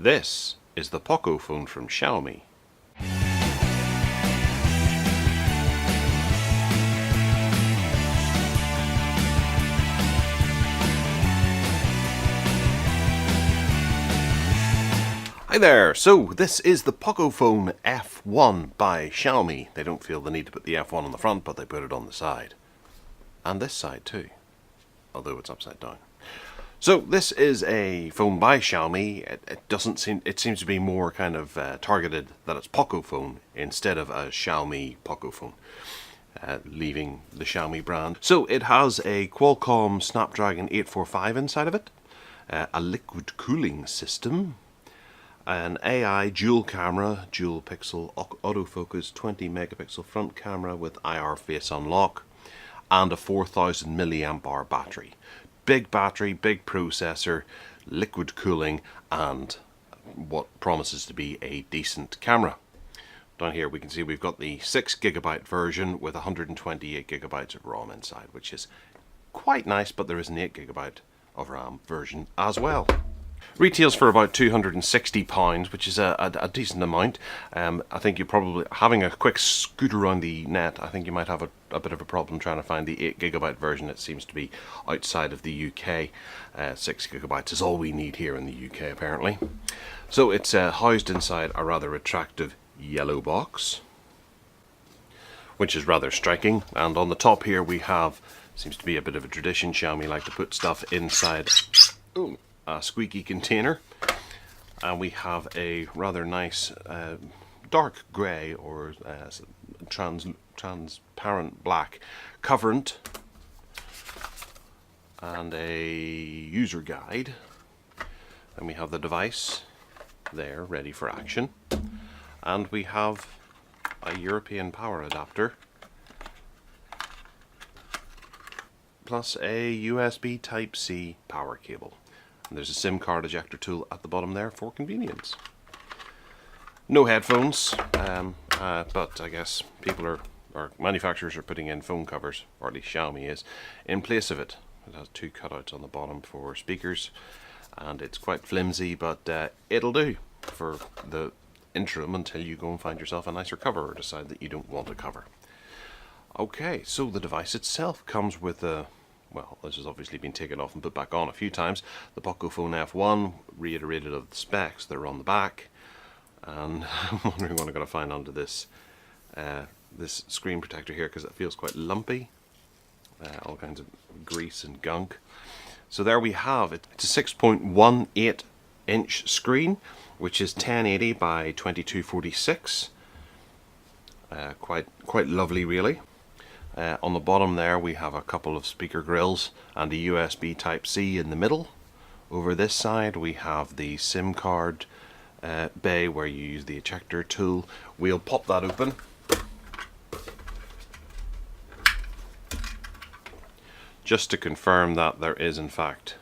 This is the Pocophone from Xiaomi. Hi there, so this is the Pocophone F1 by Xiaomi. They don't feel the need to put the F1 on the front, but they put it on the side. And this side too, although it's upside down. So this is a phone by Xiaomi. It seems to be more kind of targeted that it's Pocophone instead of a Xiaomi Pocophone, leaving the Xiaomi brand. So it has a Qualcomm Snapdragon 845 inside of it, a liquid cooling system, an AI dual camera, dual pixel autofocus 20 megapixel front camera with IR face unlock, and a 4000 milliamp hour battery. Big battery, big processor, liquid cooling, and what promises to be a decent camera. Down here we can see we've got the 6GB version with 128GB of ROM inside, which is quite nice, but there is an 8GB of RAM version as well. Retails for about £260, which is a decent amount. I think you probably, having a quick scoot around the net, I think you might have a bit of a problem trying to find the 8GB version. It seems to be outside of the UK. 6GB is all we need here in the UK apparently. So it's housed inside a rather attractive yellow box, which is rather striking. And on the top here we have, seems to be a bit of a tradition, Xiaomi like to put stuff inside a squeaky container, and we have a rather nice dark grey or transparent black coverant and a user guide, and we have the device there ready for action, and we have a European power adapter plus a USB Type-C power cable. And there's a SIM card ejector tool at the bottom there for convenience. No headphones, but I guess or manufacturers are putting in phone covers, or at least Xiaomi is, in place of it. It has two cutouts on the bottom for speakers, and it's quite flimsy, but it'll do for the interim until you go and find yourself a nicer cover or decide that you don't want a cover. Okay, so the device itself comes with a, well, this has obviously been taken off and put back on a few times. The Pocophone F1, reiterated of the specs that are on the back. And I'm wondering what I'm going to find under this this screen protector here, because it feels quite lumpy. All kinds of grease and gunk. So there we have it. It's a 6.18 inch screen, which is 1080 by 2246. Quite lovely, really. On the bottom there we have a couple of speaker grills and a USB Type-C in the middle. Over this side we have the SIM card bay where you use the ejector tool. We'll pop that open. Just to confirm that there is in fact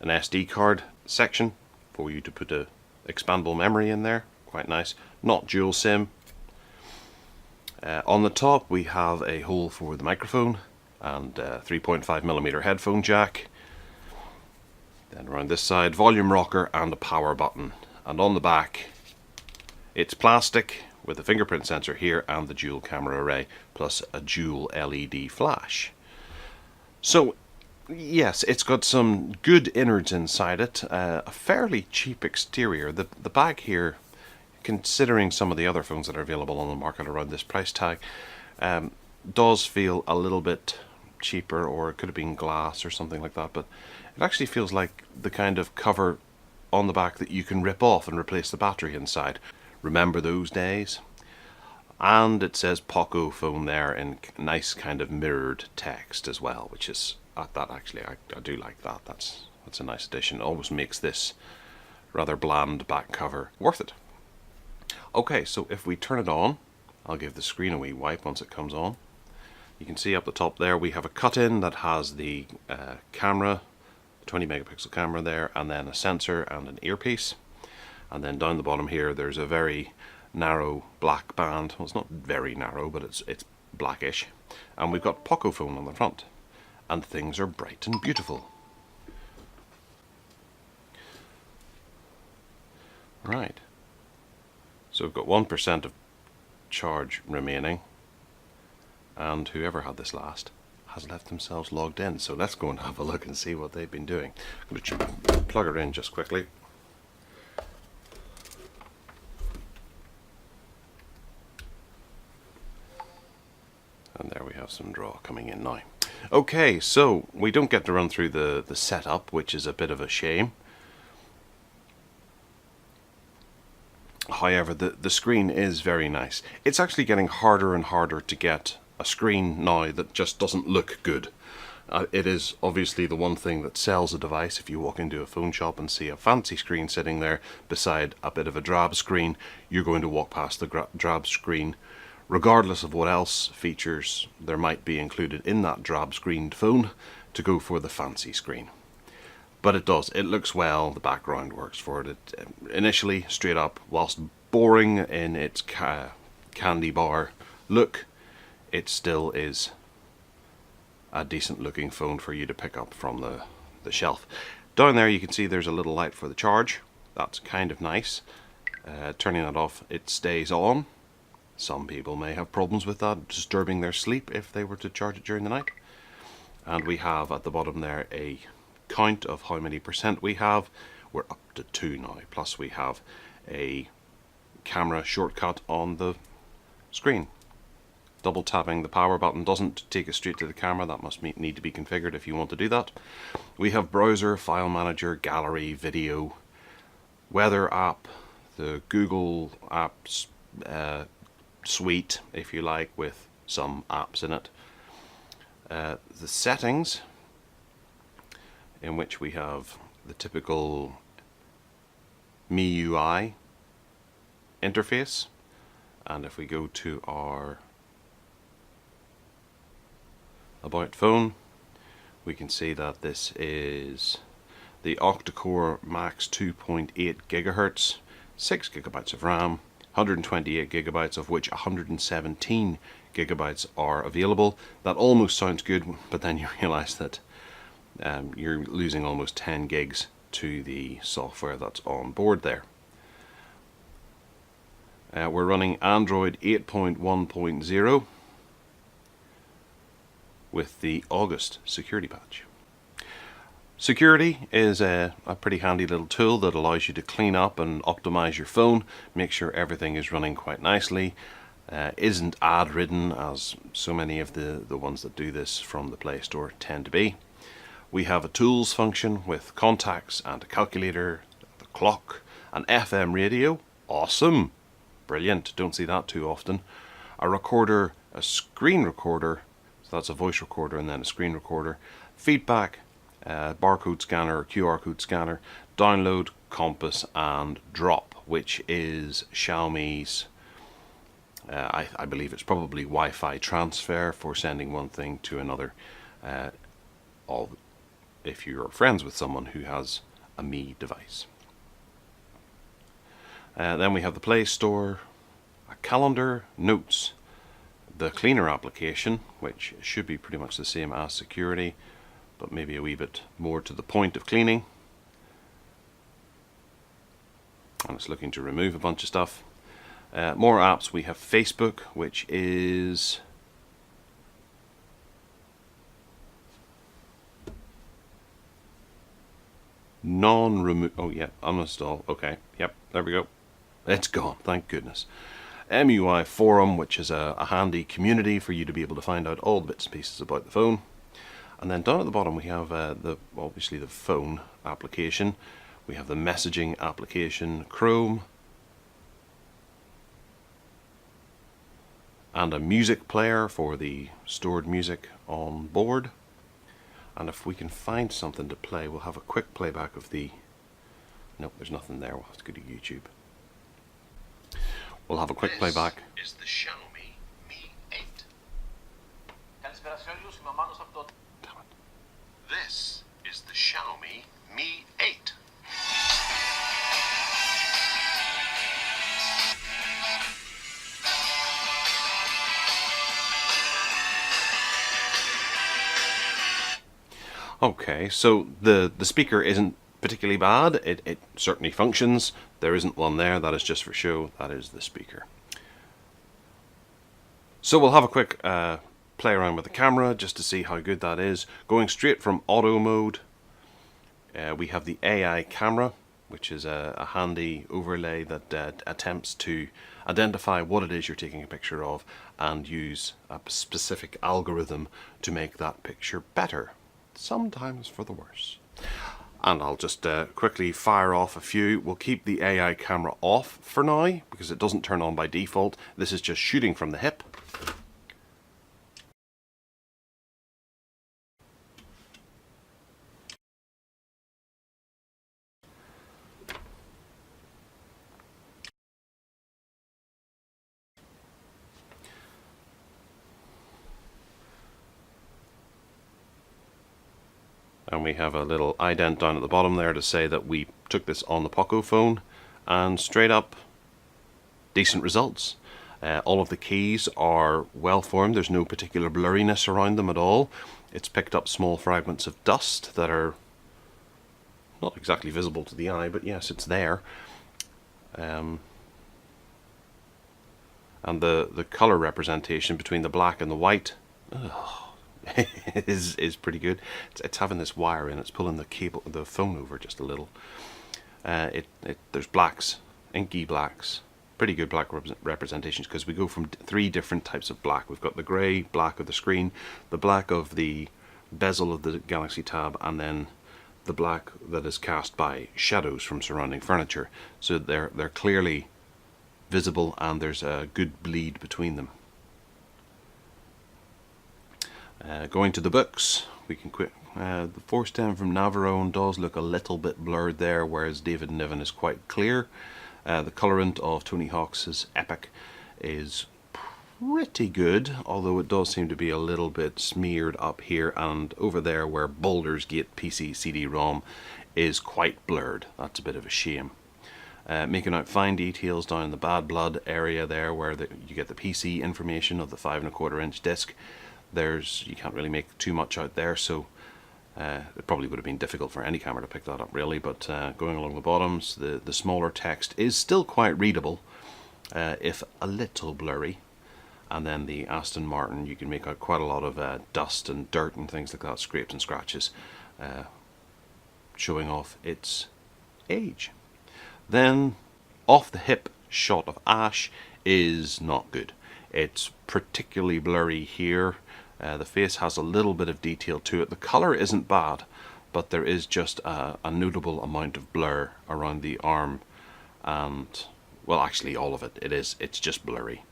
an SD card section for you to put a expandable memory in there. Quite nice. Not dual SIM. On the top we have a hole for the microphone and 3.5mm headphone jack. Then around this side, volume rocker and a power button. And on the back it's plastic with a fingerprint sensor here and the dual camera array plus a dual LED flash. So yes, it's got some good innards inside it, a fairly cheap exterior. The back here, considering some of the other phones that are available on the market around this price tag, does feel a little bit cheaper, or it could have been glass or something like that, but it actually feels like the kind of cover on the back that you can rip off and replace the battery inside. Remember those days? And it says Pocophone there in nice kind of mirrored text as well, which is that actually I do like that. That's a nice addition. It always makes this rather bland back cover worth it. Okay, so if we turn it on, I'll give the screen a wee wipe once it comes on. You can see up the top there we have a cut-in that has the camera, 20 megapixel camera there, and then a sensor and an earpiece. And then down the bottom here there's a very narrow black band. Well, it's not very narrow, but it's blackish. And we've got Pocophone on the front. And things are bright and beautiful. Right. So we've got 1% of charge remaining, and whoever had this last has left themselves logged in. So let's go and have a look and see what they've been doing. I'm going to plug her in just quickly. And there we have some draw coming in now. Okay, so we don't get to run through the setup, which is a bit of a shame. However, the screen is very nice. It's actually getting harder and harder to get a screen now that just doesn't look good. It is obviously the one thing that sells a device. If you walk into a phone shop and see a fancy screen sitting there beside a bit of a drab screen, you're going to walk past the drab screen regardless of what else features there might be included in that drab screened phone, to go for the fancy screen. But it does, it looks well, the background works for it. Initially, straight up, whilst boring in its candy bar look, it still is a decent looking phone for you to pick up from the shelf. Down there you can see there's a little light for the charge. That's kind of nice. Turning that off, it stays on. Some people may have problems with that, disturbing their sleep if they were to charge it during the night. And we have at the bottom there a count of how many percent we have. We're up to 2 now, plus we have a camera shortcut on the screen. Double tapping the power button doesn't take us straight to the camera. That must need to be configured if you want to do that. We have browser, file manager, gallery, video, weather app, the Google apps suite, if you like, with some apps in it. The settings, in which we have the typical MIUI interface, and if we go to our About phone, we can see that this is the octa-core max 2.8 gigahertz, 6 gigabytes of RAM, 128 gigabytes, of which 117 gigabytes are available. That almost sounds good, but then you realize that you're losing almost 10 gigs to the software that's on board there. We're running Android 8.1.0 with the August security patch. Security is a pretty handy little tool that allows you to clean up and optimize your phone, make sure everything is running quite nicely, isn't ad ridden as so many of the ones that do this from the Play Store tend to be. We have a tools function with contacts and a calculator, the clock, an FM radio, awesome, brilliant, don't see that too often, a recorder, a screen recorder, so that's a voice recorder and then a screen recorder, feedback, barcode scanner, QR code scanner, download, compass, and drop, which is Xiaomi's, I believe it's probably Wi-Fi transfer for sending one thing to another, if you're friends with someone who has a Mi device. Then we have the Play Store, a calendar, notes, the cleaner application, which should be pretty much the same as security, but maybe a wee bit more to the point of cleaning. And it's looking to remove a bunch of stuff. More apps, we have Facebook, which is non-remove, oh yeah, uninstall, okay, yep, there we go. It's gone, thank goodness. MIUI forum, which is a handy community for you to be able to find out all the bits and pieces about the phone. And then down at the bottom we have obviously the phone application. We have the messaging application, Chrome, and a music player for the stored music on board. And if we can find something to play, we'll have a quick playback of the... Nope, there's nothing there. We'll have to go to YouTube. We'll have a quick playback. This is the Xiaomi Mi 8. This is the Xiaomi Mi 8. Okay, so the speaker isn't particularly bad. It certainly functions. There isn't one there. That is just for show. That is the speaker. So we'll have a quick play around with the camera just to see how good that is. Going straight from auto mode, we have the AI camera, which is a handy overlay that attempts to identify what it is you're taking a picture of and use a specific algorithm to make that picture better, sometimes for the worse. And I'll just quickly fire off a few. We'll keep the AI camera off for now because it doesn't turn on by default. This is just shooting from the hip. And we have a little ident down at the bottom there to say that we took this on the Pocophone, and straight up, decent results. All of the keys are well formed. There's no particular blurriness around them at all. It's picked up small fragments of dust that are not exactly visible to the eye, but yes, it's there. And the color representation between the black and the white is pretty good. It's having this wire in. It's pulling the phone over just a little. There's blacks, inky blacks, pretty good black representations, because we go from 3 different types of black. We've got the grey black of the screen, the black of the bezel of the Galaxy Tab, and then the black that is cast by shadows from surrounding furniture. So they're clearly visible, and there's a good bleed between them. Going to the books, we can quit. The Force 10 from Navarone does look a little bit blurred there, whereas David Niven is quite clear. The colorant of Tony Hawk's Epic is pretty good, although it does seem to be a little bit smeared up here and over there where Baldur's Gate PC CD-ROM is quite blurred. That's a bit of a shame. Making out fine details down in the Bad Blood area there where you get the PC information of the 5¼ inch disc. You can't really make too much out there, so it probably would have been difficult for any camera to pick that up really, but going along the bottoms, the smaller text is still quite readable, if a little blurry. And then the Aston Martin, you can make out quite a lot of dust and dirt and things like that, scrapes and scratches, showing off its age. Then off the hip shot of Ash is not good. It's particularly blurry here. The face has a little bit of detail to it. The color isn't bad, but there is just a notable amount of blur around the arm, and well, actually all of it. It's just blurry.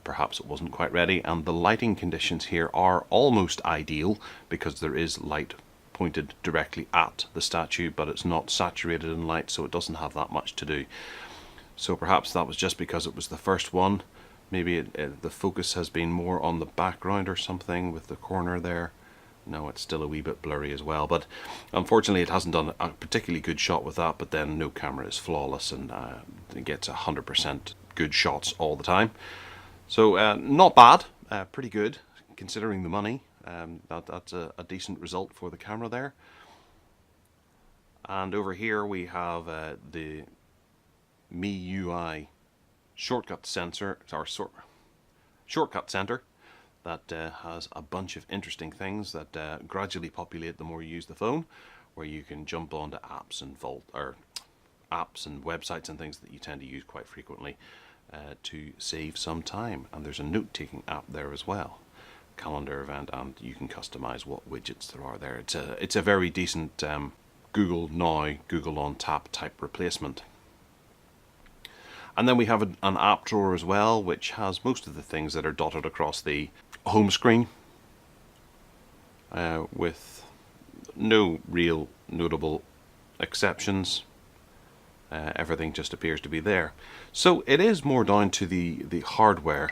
Perhaps it wasn't quite ready, and the lighting conditions here are almost ideal because there is light pointed directly at the statue, but it's not saturated in light, so it doesn't have that much to do. So perhaps that was just because it was the first one. Maybe the focus has been more on the background or something with the corner there. No, it's still a wee bit blurry as well, but unfortunately it hasn't done a particularly good shot with that. But then no camera is flawless, and it gets 100% good shots all the time. So not bad, pretty good considering the money. That's a decent result for the camera there. And over here we have the MIUI shortcut center that has a bunch of interesting things that gradually populate the more you use the phone, where you can jump onto apps and apps and websites and things that you tend to use quite frequently to save some time. And there's a note-taking app there as well, calendar event, and you can customize what widgets there are there. It's a very decent Google Now, Google on Tap type replacement. And then we have an app drawer as well, which has most of the things that are dotted across the home screen, with no real notable exceptions. Everything just appears to be there. So it is more down to the hardware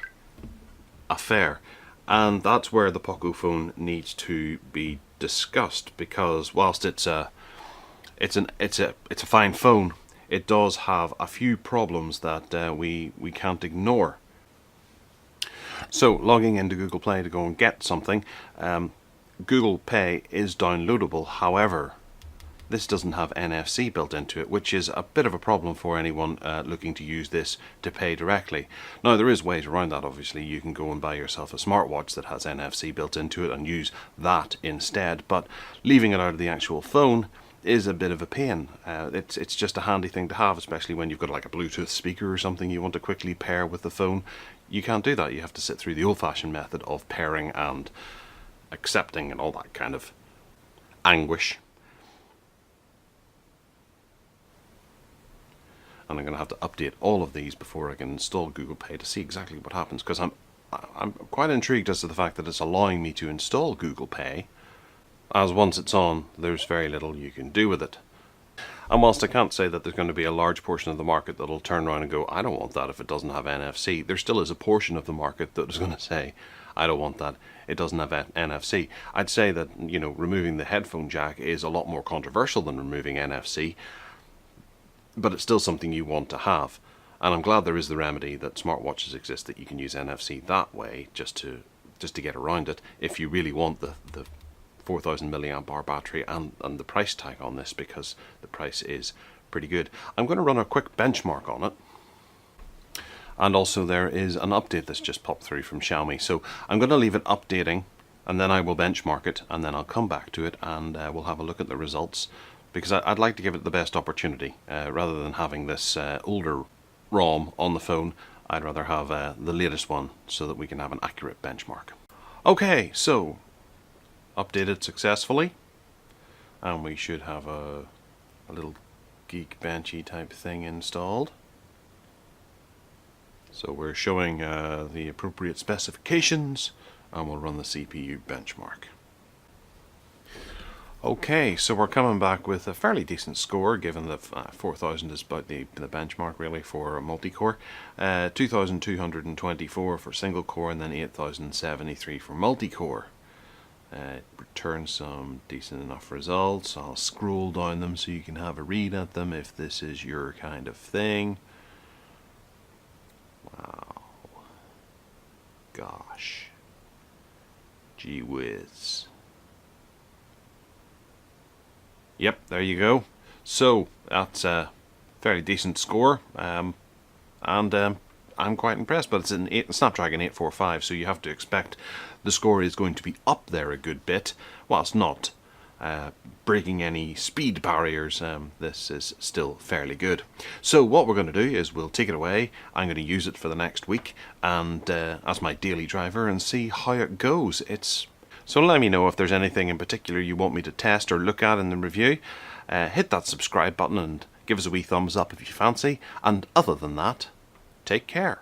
affair, and that's where the Pocophone needs to be discussed, because whilst it's a fine phone, it does have a few problems that we can't ignore. So logging into Google Play to go and get something, Google Pay is downloadable. However, this doesn't have NFC built into it, which is a bit of a problem for anyone looking to use this to pay directly. Now, there is ways around that. Obviously, you can go and buy yourself a smartwatch that has NFC built into it and use that instead, but leaving it out of the actual phone is a bit of a pain. It's just a handy thing to have, especially when you've got like a Bluetooth speaker or something you want to quickly pair with the phone. You can't do that. You have to sit through the old-fashioned method of pairing and accepting and all that kind of anguish. And I'm going to have to update all of these before I can install Google Pay to see exactly what happens, because I'm quite intrigued as to the fact that it's allowing me to install Google Pay, as once it's on, there's very little you can do with it. And whilst I can't say that there's going to be a large portion of the market that'll turn around and go, I don't want that if it doesn't have NFC, there still is a portion of the market that is going to say, I don't want that, it doesn't have NFC. I'd say that, you know, removing the headphone jack is a lot more controversial than removing NFC, but it's still something you want to have. And I'm glad there is the remedy that smartwatches exist that you can use NFC that way, just to get around it, if you really want the 4,000 milliamp hour battery and the price tag on this, because the price is pretty good. I'm going to run a quick benchmark on it. And also there is an update that's just popped through from Xiaomi. So I'm going to leave it updating, and then I will benchmark it, and then I'll come back to it and we'll have a look at the results, because I'd like to give it the best opportunity. Rather than having this older ROM on the phone, I'd rather have the latest one so that we can have an accurate benchmark. Okay, so updated successfully, and we should have a little Geekbenchy type thing installed. So we're showing the appropriate specifications, and we'll run the CPU benchmark. Okay, so we're coming back with a fairly decent score, given that 4,000 is about the benchmark really for a multi-core. 2,224 for single core, and then 8,073 for multi-core. Returns some decent enough results. I'll scroll down them so you can have a read at them if this is your kind of thing. Wow. Gosh. Gee whiz. Yep, there you go. So that's a fairly decent score, and I'm quite impressed. But it's an Snapdragon 845, so you have to expect the score is going to be up there a good bit, whilst not breaking any speed barriers. This is still fairly good. So what we're going to do is we'll take it away. I'm going to use it for the next week and as my daily driver, and see how it goes. So let me know if there's anything in particular you want me to test or look at in the review. Hit that subscribe button and give us a wee thumbs up if you fancy. And other than that, take care.